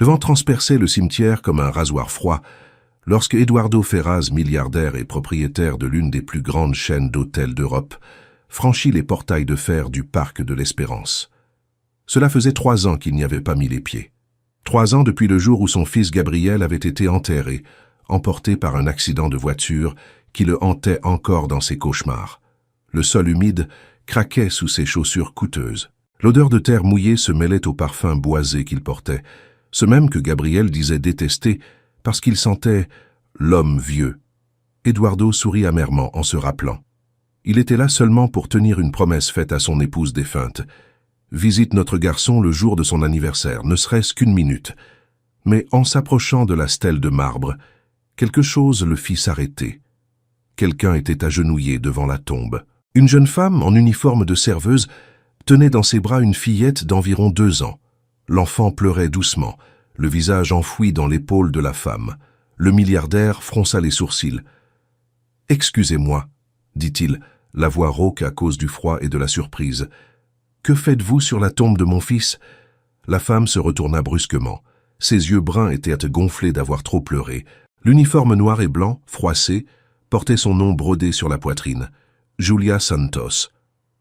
Le vent transperçait le cimetière comme un rasoir froid lorsque Eduardo Ferraz, milliardaire et propriétaire de l'une des plus grandes chaînes d'hôtels d'Europe, franchit les portails de fer du parc de l'Espérance. Cela faisait 3 ans qu'il n'y avait pas mis les pieds. 3 ans depuis le jour où son fils Gabriel avait été enterré, emporté par un accident de voiture qui le hantait encore dans ses cauchemars. Le sol humide craquait sous ses chaussures coûteuses. L'odeur de terre mouillée se mêlait au parfum boisé qu'il portait, ce même que Gabriel disait détester parce qu'il sentait l'homme vieux. Eduardo sourit amèrement en se rappelant. Il était là seulement pour tenir une promesse faite à son épouse défunte. Visite notre garçon le jour de son anniversaire, ne serait-ce qu'une minute. Mais en s'approchant de la stèle de marbre, quelque chose le fit s'arrêter. Quelqu'un était agenouillé devant la tombe. Une jeune femme, en uniforme de serveuse, tenait dans ses bras une fillette d'environ 2 ans. L'enfant pleurait doucement, le visage enfoui dans l'épaule de la femme. Le milliardaire fronça les sourcils. « Excusez-moi, » dit-il, la voix rauque à cause du froid et de la surprise. « Que faites-vous sur la tombe de mon fils ?» La femme se retourna brusquement. Ses yeux bruns étaient gonflés d'avoir trop pleuré. L'uniforme noir et blanc, froissé, portait son nom brodé sur la poitrine. Julia Santos.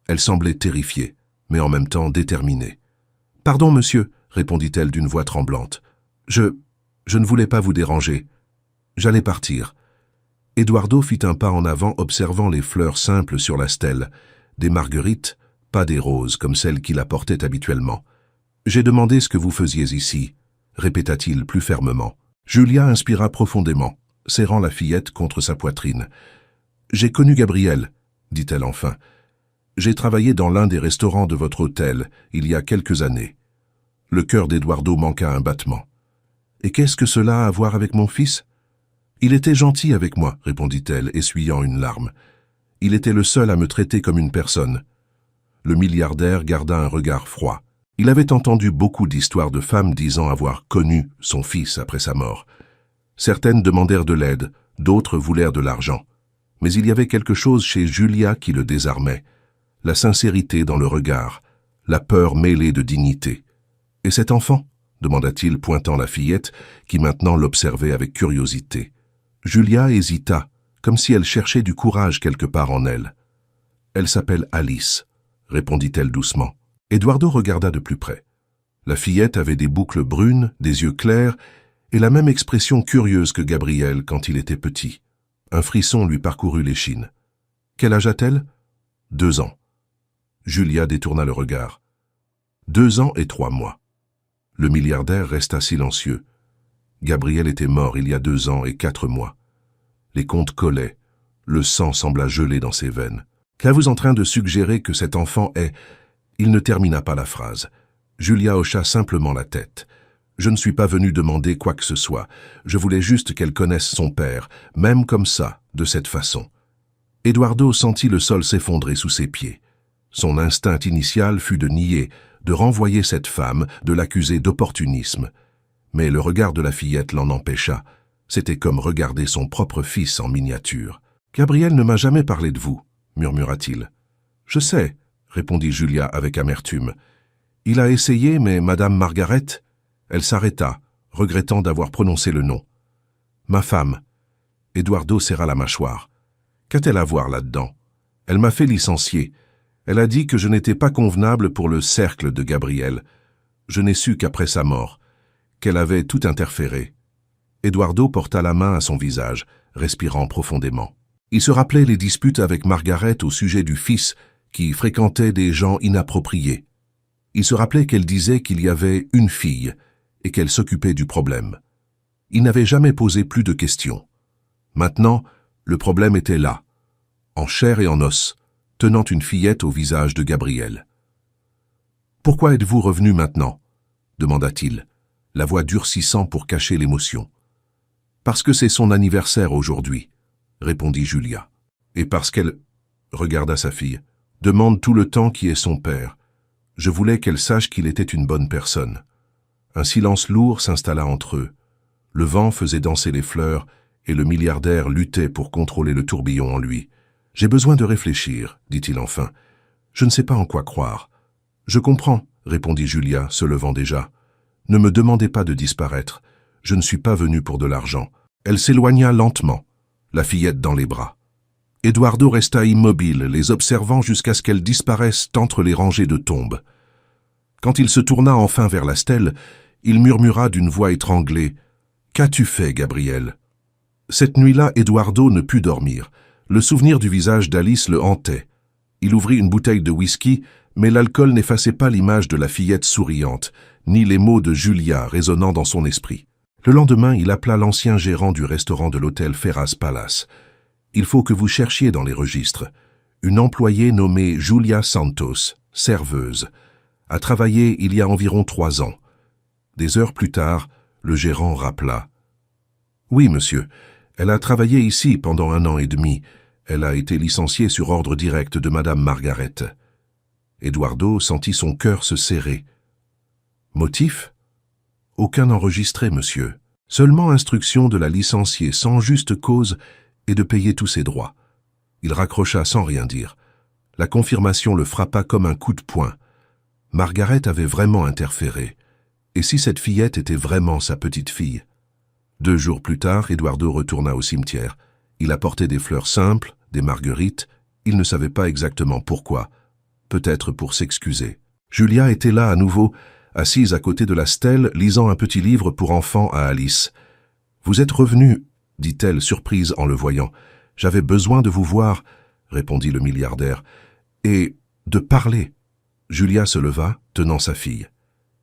Elle semblait terrifiée, mais en même temps déterminée. « Pardon, monsieur, » répondit-elle d'une voix tremblante. « Je ne voulais pas vous déranger. J'allais partir. » Eduardo fit un pas en avant observant les fleurs simples sur la stèle, des marguerites, pas des roses comme celles qu'il apportait habituellement. « J'ai demandé ce que vous faisiez ici, » répéta-t-il plus fermement. Julia inspira profondément, serrant la fillette contre sa poitrine. « J'ai connu Gabriel, » dit-elle enfin. « J'ai travaillé dans l'un des restaurants de votre hôtel il y a quelques années. » Le cœur d'Eduardo manqua un battement. « Et qu'est-ce que cela a à voir avec mon fils ?»« Il était gentil avec moi, » répondit-elle, essuyant une larme. « Il était le seul à me traiter comme une personne. » Le milliardaire garda un regard froid. Il avait entendu beaucoup d'histoires de femmes disant avoir connu son fils après sa mort. Certaines demandèrent de l'aide, d'autres voulèrent de l'argent. Mais il y avait quelque chose chez Julia qui le désarmait. La sincérité dans le regard, la peur mêlée de dignité. « Et cet enfant ?» demanda-t-il, pointant la fillette, qui maintenant l'observait avec curiosité. Julia hésita, comme si elle cherchait du courage quelque part en elle. « Elle s'appelle Alice », répondit-elle doucement. Eduardo regarda de plus près. La fillette avait des boucles brunes, des yeux clairs, et la même expression curieuse que Gabriel quand il était petit. Un frisson lui parcourut l'échine. « Quel âge a-t-elle » ? 2 ans. Julia détourna le regard. 2 ans et 3 mois. Le milliardaire resta silencieux. Gabriel était mort il y a 2 ans et 4 mois. Les comptes collaient. Le sang sembla geler dans ses veines. « Qu'êtes-vous en train de suggérer que cet enfant est... » Il ne termina pas la phrase. Julia hocha simplement la tête. « Je ne suis pas venu demander quoi que ce soit. Je voulais juste qu'elle connaisse son père, même comme ça, de cette façon. » Eduardo sentit le sol s'effondrer sous ses pieds. Son instinct initial fut de nier, de renvoyer cette femme, de l'accuser d'opportunisme. Mais le regard de la fillette l'en empêcha. C'était comme regarder son propre fils en miniature. « Gabriel ne m'a jamais parlé de vous, » murmura-t-il. « Je sais, » répondit Julia avec amertume. « Il a essayé, mais Madame Margaret... » Elle s'arrêta, regrettant d'avoir prononcé le nom. « Ma femme. » Eduardo serra la mâchoire. « Qu'a-t-elle à voir là-dedans? Elle m'a fait licencier. Elle a dit que je n'étais pas convenable pour le cercle de Gabriel. Je n'ai su qu'après sa mort, qu'elle avait tout interféré. » Eduardo porta la main à son visage, respirant profondément. Il se rappelait les disputes avec Margaret au sujet du fils qui fréquentait des gens inappropriés. Il se rappelait qu'elle disait qu'il y avait une fille et qu'elle s'occupait du problème. Il n'avait jamais posé plus de questions. Maintenant, le problème était là, en chair et en os, tenant une fillette au visage de Gabriel. « Pourquoi êtes-vous revenu maintenant ?» demanda-t-il, la voix durcissant pour cacher l'émotion. « Parce que c'est son anniversaire aujourd'hui, » répondit Julia. « Et parce qu'elle... » regarda sa fille. « Demande tout le temps qui est son père. Je voulais qu'elle sache qu'il était une bonne personne. » Un silence lourd s'installa entre eux. Le vent faisait danser les fleurs et le milliardaire luttait pour contrôler le tourbillon en lui. « J'ai besoin de réfléchir, » dit-il enfin. « Je ne sais pas en quoi croire. »« Je comprends, » répondit Julia, se levant déjà. « Ne me demandez pas de disparaître. Je ne suis pas venu pour de l'argent. Elle s'éloigna lentement, la fillette dans les bras. Eduardo resta immobile, les observant jusqu'à ce qu'elles disparaissent entre les rangées de tombes. Quand il se tourna enfin vers la stèle, il murmura d'une voix étranglée « Qu'as-tu fait, Gabriel ?» Cette nuit-là, Eduardo ne put dormir. Le souvenir du visage d'Alice le hantait. Il ouvrit une bouteille de whisky, mais l'alcool n'effaçait pas l'image de la fillette souriante, ni les mots de Julia résonnant dans son esprit. Le lendemain, il appela l'ancien gérant du restaurant de l'hôtel Ferraz Palace. « Il faut que vous cherchiez dans les registres. Une employée nommée Julia Santos, serveuse, a travaillé il y a environ 3 ans. » Des heures plus tard, le gérant rappela. « Oui, monsieur, elle a travaillé ici pendant 1 an et demi. Elle a été licenciée sur ordre direct de Madame Margaret. » Eduardo sentit son cœur se serrer. « Motif ? » « Aucun enregistré, monsieur. Seulement instruction de la licencier sans juste cause et de payer tous ses droits. » Il raccrocha sans rien dire. La confirmation le frappa comme un coup de poing. Margaret avait vraiment interféré. Et si cette fillette était vraiment sa petite-fille? 2 jours plus tard, Eduardo retourna au cimetière. Il apportait des fleurs simples, des marguerites. Il ne savait pas exactement pourquoi. Peut-être pour s'excuser. Julia était là à nouveau, assise à côté de la stèle, lisant un petit livre pour enfants à Alice. « Vous êtes revenu, dit-elle, surprise en le voyant. « J'avais besoin de vous voir, répondit le milliardaire. « Et de parler. » Julia se leva, tenant sa fille.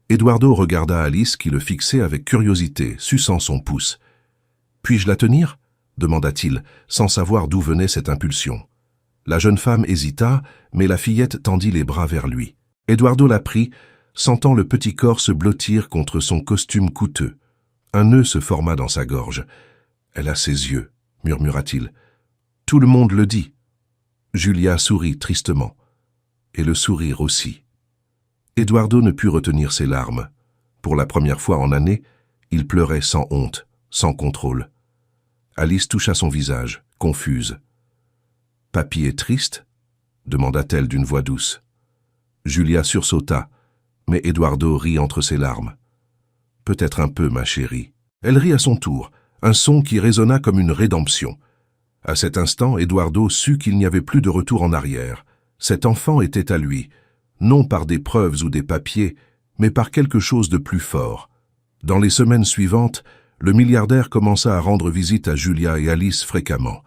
Eduardo regarda Alice qui le fixait avec curiosité, suçant son pouce. « Puis-je la tenir ?» demanda-t-il, sans savoir d'où venait cette impulsion. La jeune femme hésita, mais la fillette tendit les bras vers lui. Eduardo la prit, sentant le petit corps se blottir contre son costume coûteux. Un nœud se forma dans sa gorge. « Elle a ses yeux, » murmura-t-il. « Tout le monde le dit. » Julia sourit tristement. Et le sourire aussi. Eduardo ne put retenir ses larmes. Pour la première fois en années, il pleurait sans honte, sans contrôle. Alice toucha son visage, confuse. « Papy est triste ?» demanda-t-elle d'une voix douce. Julia sursauta, mais Eduardo rit entre ses larmes. « Peut-être un peu, ma chérie. » Elle rit à son tour, un son qui résonna comme une rédemption. À cet instant, Eduardo sut qu'il n'y avait plus de retour en arrière. Cet enfant était à lui, non par des preuves ou des papiers, mais par quelque chose de plus fort. Dans les semaines suivantes, le milliardaire commença à rendre visite à Julia et Alice fréquemment.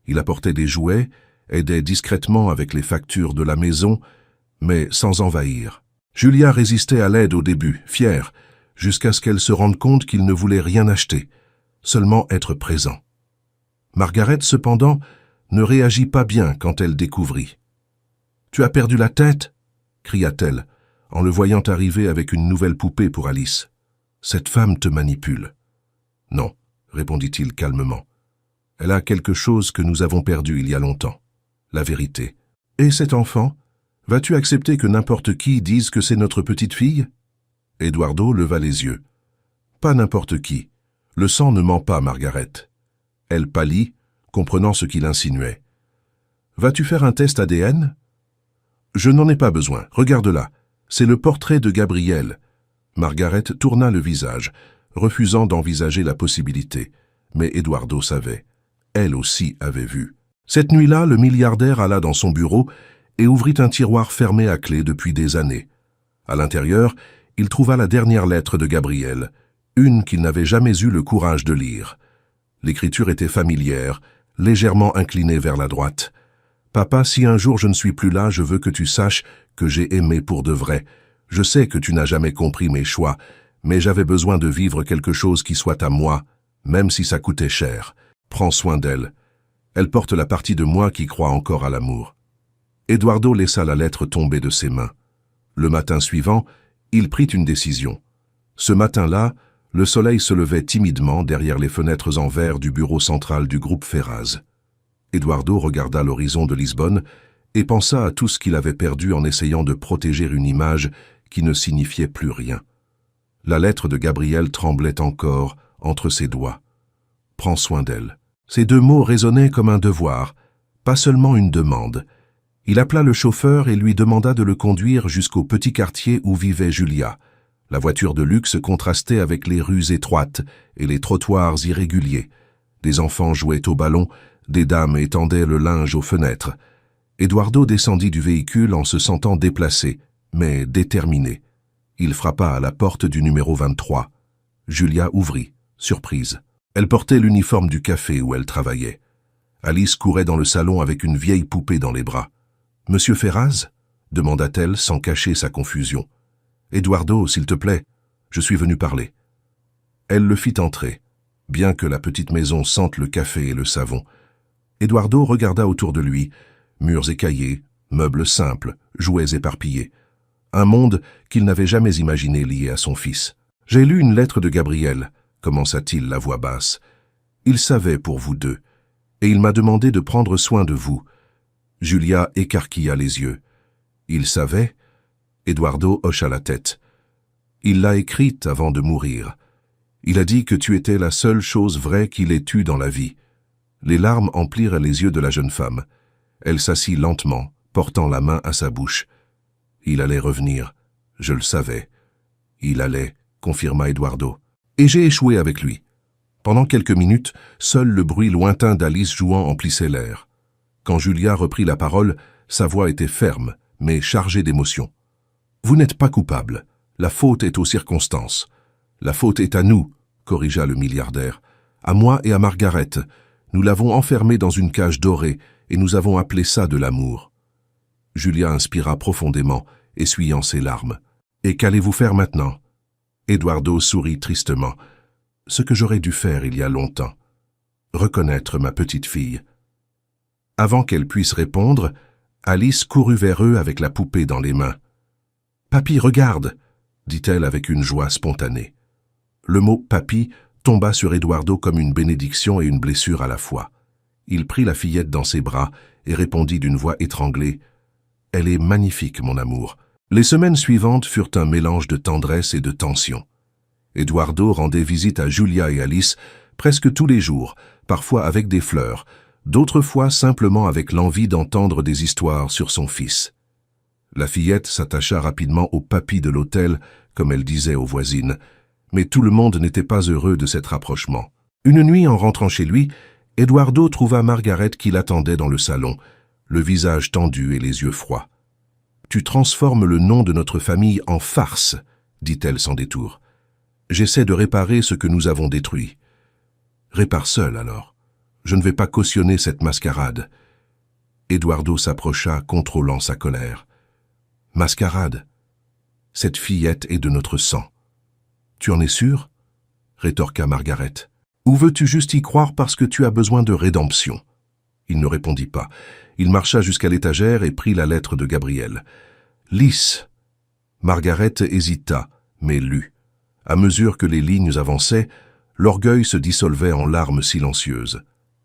Il apportait des jouets, aidait discrètement avec les factures de la maison, mais sans envahir. Julia résistait à l'aide au début, fière, jusqu'à ce qu'elle se rende compte qu'il ne voulait rien acheter, seulement être présent. Margaret, cependant, ne réagit pas bien quand elle découvrit. « Tu as perdu la tête ?» cria-t-elle, en le voyant arriver avec une nouvelle poupée pour Alice. « Cette femme te manipule. »« Non, » répondit-il calmement. « Elle a quelque chose que nous avons perdu il y a longtemps. La vérité. Et cet enfant ? Vas-tu accepter que n'importe qui dise que c'est notre petite fille ?» Eduardo leva les yeux. « Pas n'importe qui. Le sang ne ment pas, Margaret. » Elle pâlit, comprenant ce qu'il insinuait. « Vas-tu faire un test ADN ?»« Je n'en ai pas besoin. Regarde-la. C'est le portrait de Gabriel. » Margaret tourna le visage, refusant d'envisager la possibilité. Mais Eduardo savait. Elle aussi avait vu. Cette nuit-là, le milliardaire alla dans son bureau et ouvrit un tiroir fermé à clé depuis des années. À l'intérieur, il trouva la dernière lettre de Gabriel, une qu'il n'avait jamais eu le courage de lire. L'écriture était familière, légèrement inclinée vers la droite. « Papa, si un jour je ne suis plus là, je veux que tu saches que j'ai aimé pour de vrai. Je sais que tu n'as jamais compris mes choix, mais j'avais besoin de vivre quelque chose qui soit à moi, même si ça coûtait cher. Prends soin d'elle. Elle porte la partie de moi qui croit encore à l'amour. » Eduardo laissa la lettre tomber de ses mains. Le matin suivant, il prit une décision. Ce matin-là, le soleil se levait timidement derrière les fenêtres en verre du bureau central du groupe Ferraz. Eduardo regarda l'horizon de Lisbonne et pensa à tout ce qu'il avait perdu en essayant de protéger une image qui ne signifiait plus rien. La lettre de Gabriel tremblait encore entre ses doigts. « Prends soin d'elle. » Ces 2 mots résonnaient comme un devoir, pas seulement une demande. Il appela le chauffeur et lui demanda de le conduire jusqu'au petit quartier où vivait Julia. La voiture de luxe contrastait avec les rues étroites et les trottoirs irréguliers. Des enfants jouaient au ballon, des dames étendaient le linge aux fenêtres. Eduardo descendit du véhicule en se sentant déplacé, mais déterminé. Il frappa à la porte du numéro 23. Julia ouvrit, surprise. Elle portait l'uniforme du café où elle travaillait. Alice courait dans le salon avec une vieille poupée dans les bras. « Monsieur Ferraz ?» demanda-t-elle sans cacher sa confusion. « Eduardo, s'il te plaît, je suis venu parler. » Elle le fit entrer, bien que la petite maison sente le café et le savon. Eduardo regarda autour de lui, murs écaillés, meubles simples, jouets éparpillés. Un monde qu'il n'avait jamais imaginé lié à son fils. « J'ai lu une lettre de Gabriel, » commença-t-il la voix basse. « Il savait pour vous deux, et il m'a demandé de prendre soin de vous. » Julia écarquilla les yeux. « Il savait ?» Eduardo hocha la tête. « Il l'a écrite avant de mourir. Il a dit que tu étais la seule chose vraie qu'il ait eue dans la vie. » Les larmes emplirent les yeux de la jeune femme. Elle s'assit lentement, portant la main à sa bouche. « Il allait revenir, je le savais. »« Il allait, » confirma Eduardo. « Et j'ai échoué avec lui. » Pendant quelques minutes, seul le bruit lointain d'Alice jouant emplissait l'air. Quand Julia reprit la parole, sa voix était ferme, mais chargée d'émotion. « Vous n'êtes pas coupable. La faute est aux circonstances. La faute est à nous, » corrigea le milliardaire. « À moi et à Margaret. Nous l'avons enfermée dans une cage dorée et nous avons appelé ça de l'amour. » Julia inspira profondément, essuyant ses larmes. « Et qu'allez-vous faire maintenant ?» Eduardo sourit tristement. « Ce que j'aurais dû faire il y a longtemps. Reconnaître ma petite fille. » Avant qu'elle puisse répondre, Alice courut vers eux avec la poupée dans les mains. « Papy, regarde !» dit-elle avec une joie spontanée. Le mot « papy » tomba sur Eduardo comme une bénédiction et une blessure à la fois. Il prit la fillette dans ses bras et répondit d'une voix étranglée. « Elle est magnifique, mon amour. » Les semaines suivantes furent un mélange de tendresse et de tension. Eduardo rendait visite à Julia et Alice presque tous les jours, parfois avec des fleurs, d'autres fois simplement avec l'envie d'entendre des histoires sur son fils. La fillette s'attacha rapidement au papy de l'hôtel, comme elle disait aux voisines, mais tout le monde n'était pas heureux de cet rapprochement. Une nuit, en rentrant chez lui, Eduardo trouva Margaret qui l'attendait dans le salon, le visage tendu et les yeux froids. « Tu transformes le nom de notre famille en farce, » dit-elle sans détour. « J'essaie de réparer ce que nous avons détruit. »« Répare seul, alors. Je ne vais pas cautionner cette mascarade. » Eduardo s'approcha, contrôlant sa colère. « Mascarade. Cette fillette est de notre sang. »« Tu en es sûr ?» rétorqua Margaret. « Ou veux-tu juste y croire parce que tu as besoin de rédemption ?» Il ne répondit pas. Il marcha jusqu'à l'étagère et prit la lettre de Gabriel. « Lys. » Margaret hésita, mais lut. À mesure que les lignes avançaient, l'orgueil se dissolvait en larmes silencieuses.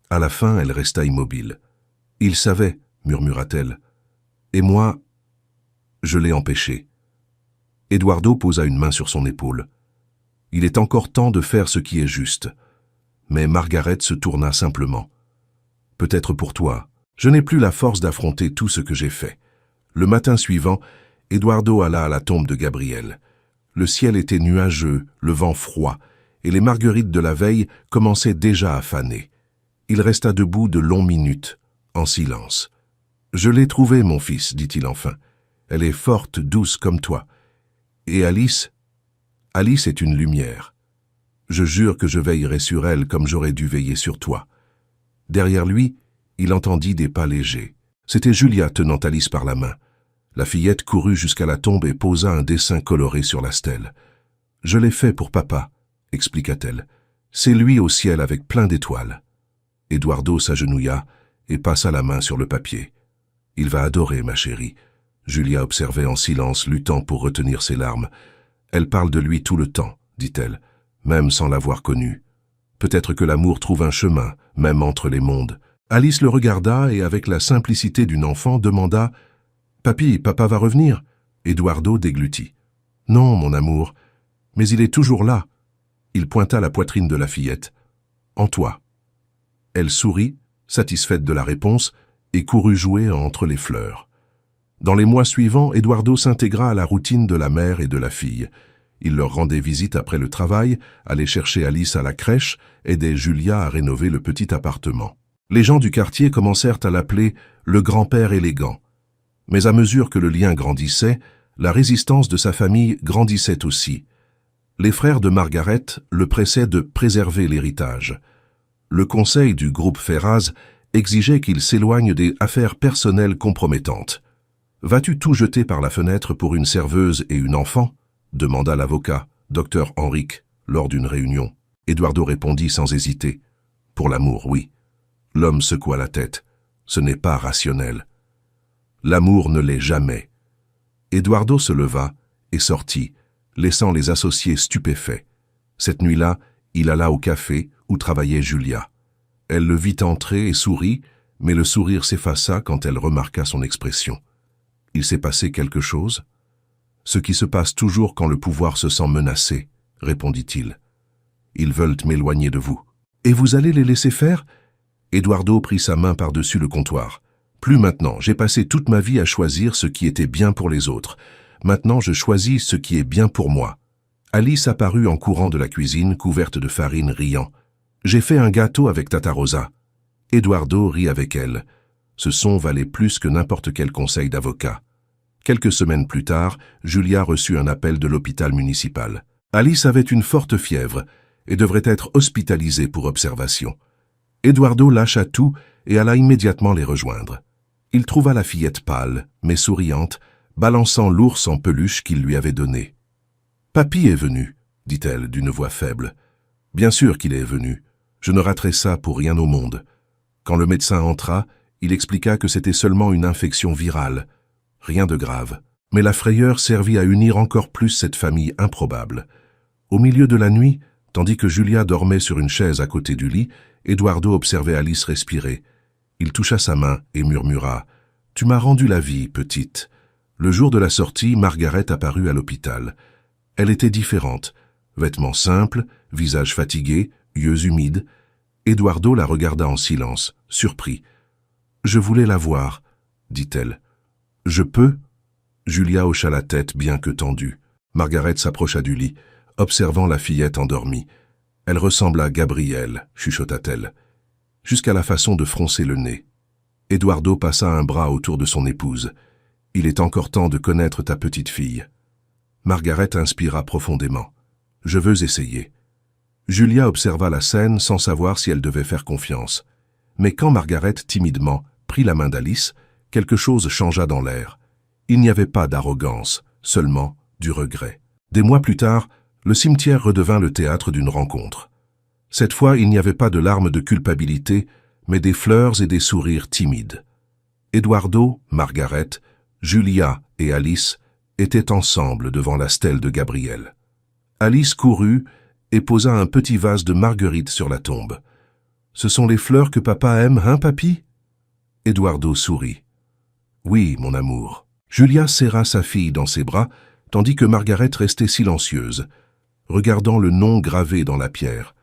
À la fin, elle resta immobile. « Il savait, » murmura-t-elle. « Et moi, je l'ai empêché. » Eduardo posa une main sur son épaule. « Il est encore temps de faire ce qui est juste. » Mais Margaret se tourna simplement. « Peut-être pour toi. Je n'ai plus la force d'affronter tout ce que j'ai fait. » Le matin suivant, Eduardo alla à la tombe de Gabriel. Le ciel était nuageux, le vent froid, et les marguerites de la veille commençaient déjà à faner. Il resta debout de longues minutes, en silence. « Je l'ai trouvée, mon fils, dit-il enfin. Elle est forte, douce comme toi. Et Alice? Alice est une lumière. Je jure que je veillerai sur elle comme j'aurais dû veiller sur toi. » Derrière lui, il entendit des pas légers. C'était Julia tenant Alice par la main. La fillette courut jusqu'à la tombe et posa un dessin coloré sur la stèle. « Je l'ai fait pour papa, » expliqua-t-elle. « C'est lui au ciel avec plein d'étoiles. » Eduardo s'agenouilla et passa la main sur le papier. « Il va adorer, ma chérie. » Julia observait en silence, luttant pour retenir ses larmes. « Elle parle de lui tout le temps, dit-elle, même sans l'avoir connu. Peut-être que l'amour trouve un chemin, même entre les mondes. » Alice le regarda et, avec la simplicité d'une enfant, demanda « Papy, papa va revenir ?» Eduardo déglutit. « Non, mon amour, mais il est toujours là. » Il pointa la poitrine de la fillette. « En toi. » Elle sourit, satisfaite de la réponse, et courut jouer entre les fleurs. Dans les mois suivants, Eduardo s'intégra à la routine de la mère et de la fille. Il leur rendait visite après le travail, allait chercher Alice à la crèche, aidait Julia à rénover le petit appartement. Les gens du quartier commencèrent à l'appeler le grand-père élégant. Mais à mesure que le lien grandissait, la résistance de sa famille grandissait aussi. Les frères de Margaret le pressaient de préserver l'héritage. Le conseil du groupe Ferraz exigeait qu'il s'éloigne des affaires personnelles compromettantes. « Vas-tu tout jeter par la fenêtre pour une serveuse et une enfant ?» demanda l'avocat, Dr Henrique, lors d'une réunion. Eduardo répondit sans hésiter. « Pour l'amour, oui. » L'homme secoua la tête. « Ce n'est pas rationnel. » « L'amour ne l'est jamais. » Eduardo se leva et sortit, laissant les associés stupéfaits. Cette nuit-là, il alla au café où travaillait Julia. Elle le vit entrer et sourit, mais le sourire s'effaça quand elle remarqua son expression. « Il s'est passé quelque chose ?»« Ce qui se passe toujours quand le pouvoir se sent menacé, » répondit-il. « Ils veulent m'éloigner de vous. »« Et vous allez les laisser faire ?» Eduardo prit sa main par-dessus le comptoir. « Plus maintenant, j'ai passé toute ma vie à choisir ce qui était bien pour les autres. Maintenant, je choisis ce qui est bien pour moi. » Alice apparut en courant de la cuisine, couverte de farine, riant. « J'ai fait un gâteau avec Tata Rosa. » Eduardo rit avec elle. Ce son valait plus que n'importe quel conseil d'avocat. Quelques semaines plus tard, Julia reçut un appel de l'hôpital municipal. Alice avait une forte fièvre et devrait être hospitalisée pour observation. Eduardo lâcha tout et alla immédiatement les rejoindre. Il trouva la fillette pâle, mais souriante, balançant l'ours en peluche qu'il lui avait donné. « Papy est venu, » dit-elle d'une voix faible. « Bien sûr qu'il est venu. Je ne raterai ça pour rien au monde. » Quand le médecin entra, il expliqua que c'était seulement une infection virale. Rien de grave. Mais la frayeur servit à unir encore plus cette famille improbable. Au milieu de la nuit, tandis que Julia dormait sur une chaise à côté du lit, Eduardo observait Alice respirer. Il toucha sa main et murmura « Tu m'as rendu la vie, petite. » Le jour de la sortie, Margaret apparut à l'hôpital. Elle était différente. Vêtements simples, visage fatigué, yeux humides. Eduardo la regarda en silence, surpris. « Je voulais la voir, » dit-elle. « Je peux ?» Julia hocha la tête, bien que tendue. Margaret s'approcha du lit, observant la fillette endormie. « Elle ressemble à Gabrielle, » chuchota-t-elle, jusqu'à la façon de froncer le nez. Eduardo passa un bras autour de son épouse. « Il est encore temps de connaître ta petite fille. » Margaret inspira profondément. « Je veux essayer. » Julia observa la scène sans savoir si elle devait faire confiance. Mais quand Margaret, timidement, prit la main d'Alice, quelque chose changea dans l'air. Il n'y avait pas d'arrogance, seulement du regret. Des mois plus tard, le cimetière redevint le théâtre d'une rencontre. Cette fois, il n'y avait pas de larmes de culpabilité, mais des fleurs et des sourires timides. Eduardo, Margaret, Julia et Alice étaient ensemble devant la stèle de Gabriel. Alice courut et posa un petit vase de marguerites sur la tombe. « Ce sont les fleurs que papa aime, hein, papy ?» Eduardo sourit. « Oui, mon amour. » Julia serra sa fille dans ses bras, tandis que Margaret restait silencieuse, regardant le nom gravé dans la pierre.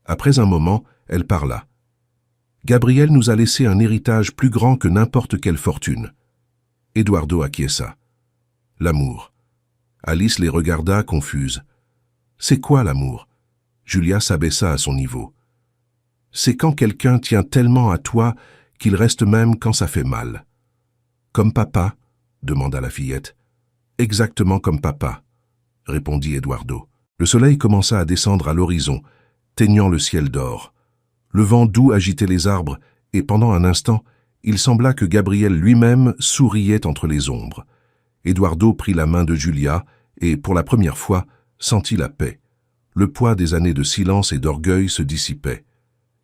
Après un moment, elle parla. « Gabriel nous a laissé un héritage plus grand que n'importe quelle fortune. » Eduardo acquiesça. « L'amour. » Alice les regarda confuse. « C'est quoi l'amour ?» Julia s'abaissa à son niveau. « C'est quand quelqu'un tient tellement à toi qu'il reste même quand ça fait mal. »« Comme papa ?» demanda la fillette. « Exactement comme papa, » répondit Eduardo. Le soleil commença à descendre à l'horizon, teignant le ciel d'or. Le vent doux agitait les arbres et pendant un instant, il sembla que Gabriel lui-même souriait entre les ombres. Eduardo prit la main de Julia et, pour la première fois, sentit la paix. Le poids des années de silence et d'orgueil se dissipait.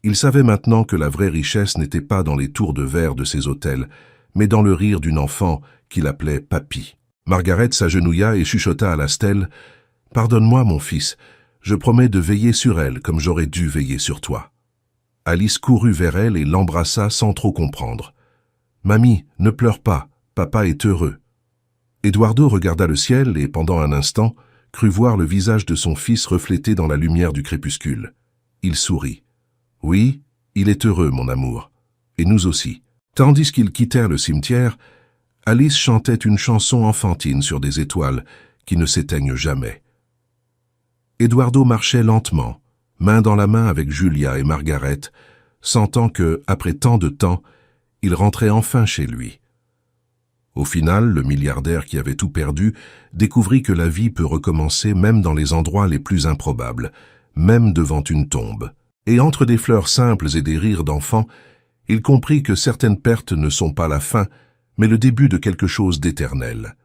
Il savait maintenant que la vraie richesse n'était pas dans les tours de verre de ses hôtels, mais dans le rire d'une enfant qu'il appelait papy. Margaret s'agenouilla et chuchota à la stèle « Pardonne-moi, mon fils, je promets de veiller sur elle comme j'aurais dû veiller sur toi. » Alice courut vers elle et l'embrassa sans trop comprendre. « Mamie, ne pleure pas, papa est heureux. » Eduardo regarda le ciel et, pendant un instant, crut voir le visage de son fils reflété dans la lumière du crépuscule. Il sourit. « Oui, il est heureux, mon amour. Et nous aussi. » Tandis qu'ils quittèrent le cimetière, Alice chantait une chanson enfantine sur des étoiles qui ne s'éteignent jamais. Eduardo marchait lentement, main dans la main avec Julia et Margaret, sentant que, après tant de temps, il rentrait enfin chez lui. Au final, le milliardaire qui avait tout perdu découvrit que la vie peut recommencer même dans les endroits les plus improbables, même devant une tombe. Et entre des fleurs simples et des rires d'enfants, il comprit que certaines pertes ne sont pas la fin, mais le début de quelque chose d'éternel.